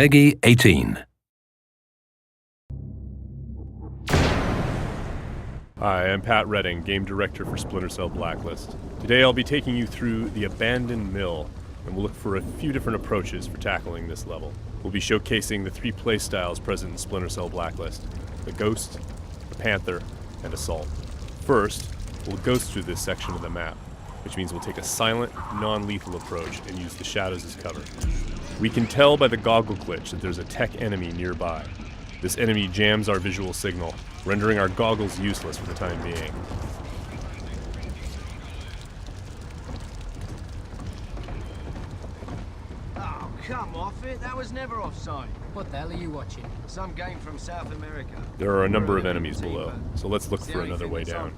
Peggy 18. Hi, I'm Pat Redding, Game Director for Splinter Blacklist. Today I'll be taking you through the abandoned mill, and we'll look for a few different approaches for tackling this level. We'll be showcasing the three playstyles present in Splinter Blacklist: the Ghost, the Panther, and Assault. First, we'll ghost through this section of the map, which means we'll take a silent, non-lethal approach and use the shadows as cover. We can tell by the goggle glitch that there's a tech enemy nearby. This enemy jams our visual signal, rendering our goggles useless for the time being. Oh, come off it. That was never offside. What the hell are you watching? Some game from South America. There are a number of enemies below, so let's look for another way down.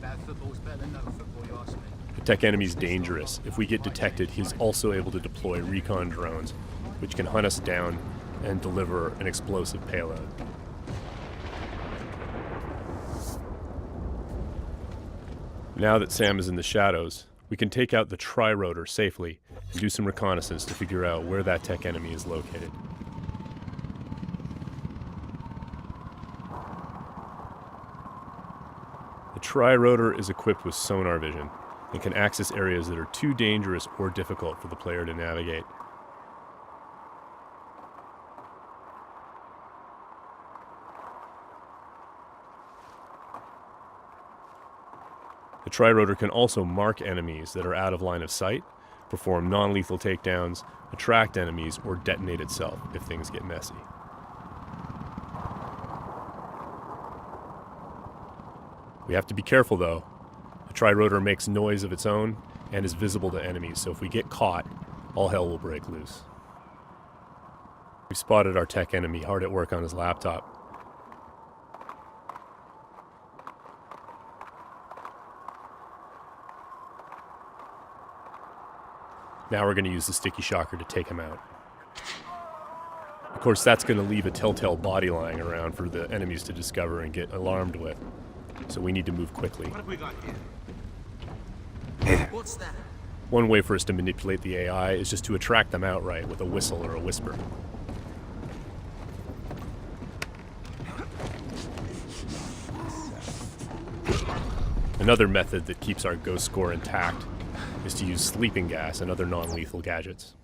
Bad football's better than no football, you ask me. The tech enemy's dangerous. If we get detected, he's also able to deploy recon drones, which can hunt us down and deliver an explosive payload. Now that Sam is in the shadows, we can take out the tri-rotor safely and do some reconnaissance to figure out where that tech enemy is located. The tri-rotor is equipped with sonar vision and can access areas that are too dangerous or difficult for the player to navigate. The tri-rotor can also mark enemies that are out of line of sight, perform non-lethal takedowns, attract enemies, or detonate itself if things get messy. We have to be careful though. The tri-rotor makes noise of its own and is visible to enemies, so if we get caught, all hell will break loose. We've spotted our tech enemy hard at work on his laptop. Now we're going to use the sticky shocker to take him out. Of course, that's going to leave a telltale body lying around for the enemies to discover and get alarmed with. So we need to move quickly. What have we got here? What's that? One way for us to manipulate the AI is just to attract them outright with a whistle or a whisper. Another method that keeps our ghost score intact is to use sleeping gas and other non-lethal gadgets.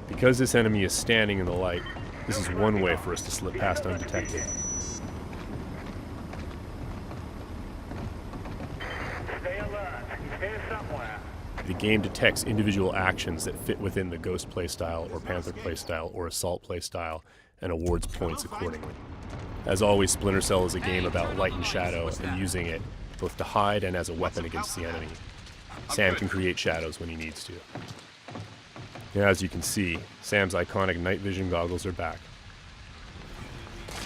Because this enemy is standing in the light, this is one way for us to slip past undetected. Stay alert. He's here somewhere. The game detects individual actions that fit within the Ghost playstyle or Panther playstyle or Assault playstyle and awards points accordingly. As always, Splinter Cell is a game about light and shadow and using it both to hide and as a weapon against the enemy. Sam can create shadows when he needs to. Now, as you can see, Sam's iconic night vision goggles are back.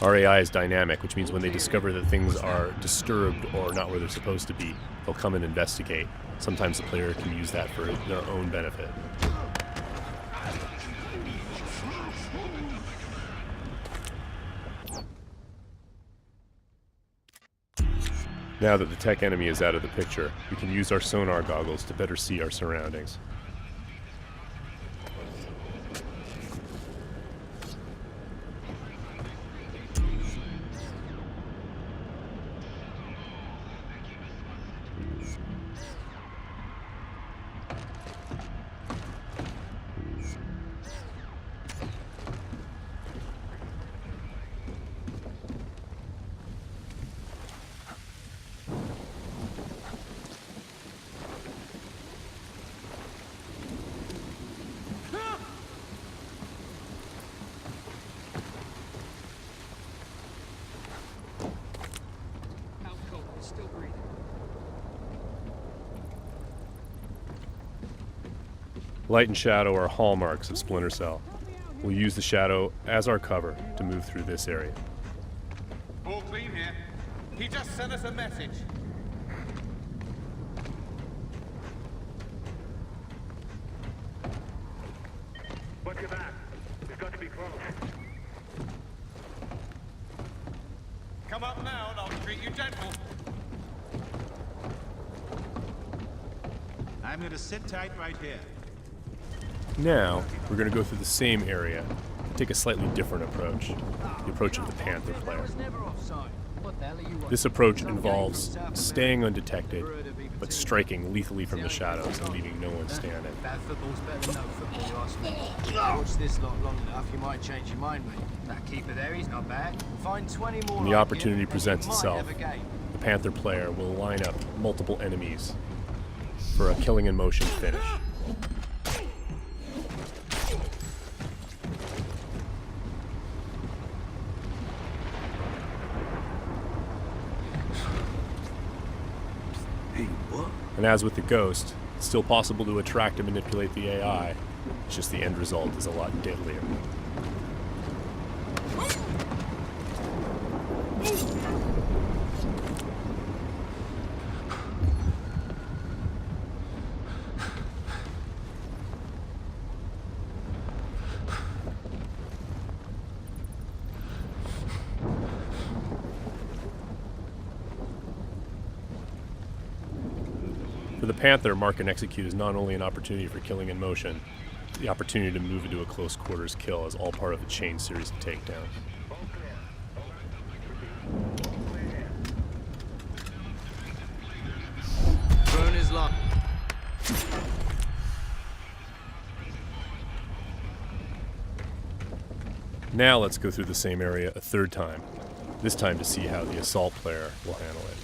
Our AI is dynamic, which means when they discover that things are disturbed or not where they're supposed to be, they'll come and investigate. Sometimes the player can use that for their own benefit. Now that the tech enemy is out of the picture, we can use our sonar goggles to better see our surroundings. Still breathing. Light and shadow are hallmarks of Splinter Cell. We'll use the shadow as our cover to move through this area. All clean here. He just sent us a message. Watch your back. We've got to be close. Come up now and I'll treat you gentle. I'm gonna sit tight right here. Now, we're going to go through the same area, but take a slightly different approach, the approach of the Panther player. What the hell are you watching? This approach involves staying undetected, but striking lethally from the shadows and leaving no one standing. Bad football's better than no football, you ask me. Watch this lot long enough, you might change your mind, mate. That keeper there, he's not bad. Find 20 more When the like opportunity him, and presents you might itself, have a game. the Panther player will line up multiple enemies for a killing in motion finish. Hey, what? And as with the Ghost, it's still possible to attract and manipulate the AI, it's just the end result is a lot deadlier. For the Panther, mark and execute is not only an opportunity for killing in motion, the opportunity to move into a close quarters kill is all part of a chain series of takedowns. Drone is locked. Now let's go through the same area a third time, this time to see how the assault player will handle it.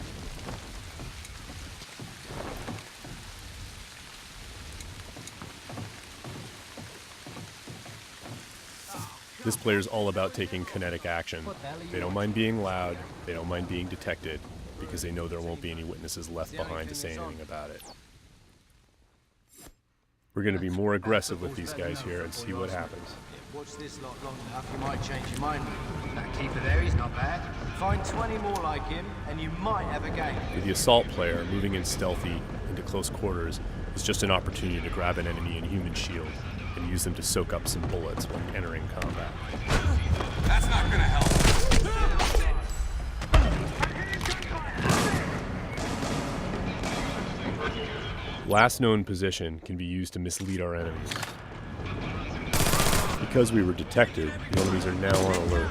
This player is all about taking kinetic action. They don't mind being loud, they don't mind being detected, because they know there won't be any witnesses left behind to say anything about it. We're going to be more aggressive with these guys here and see what happens. Watch this lot long enough, you might change your mind, mate. That keeper there, he's not bad. Find 20 more like him, and you might have a game. For the assault player, moving in stealthy into close quarters is just an opportunity to grab an enemy in human shield and use them to soak up some bullets when entering combat. That's not gonna help. Last known position can be used to mislead our enemies. Because we were detected, the enemies are now on alert,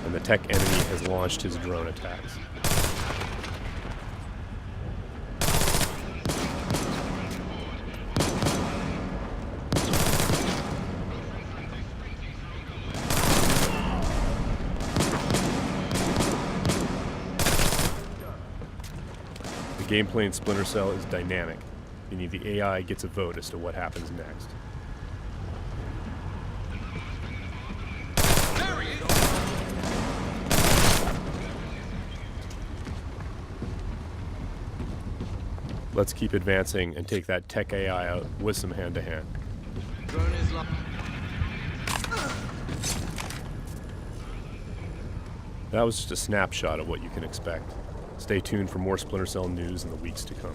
and the tech enemy has launched his drone attacks. The gameplay in Splinter Cell is dynamic, meaning the AI gets a vote as to what happens next. There he is. Let's keep advancing and take that tech AI out with some hand-to-hand. Drone is locked. That was just a snapshot of what you can expect. Stay tuned for more Splinter Cell news in the weeks to come.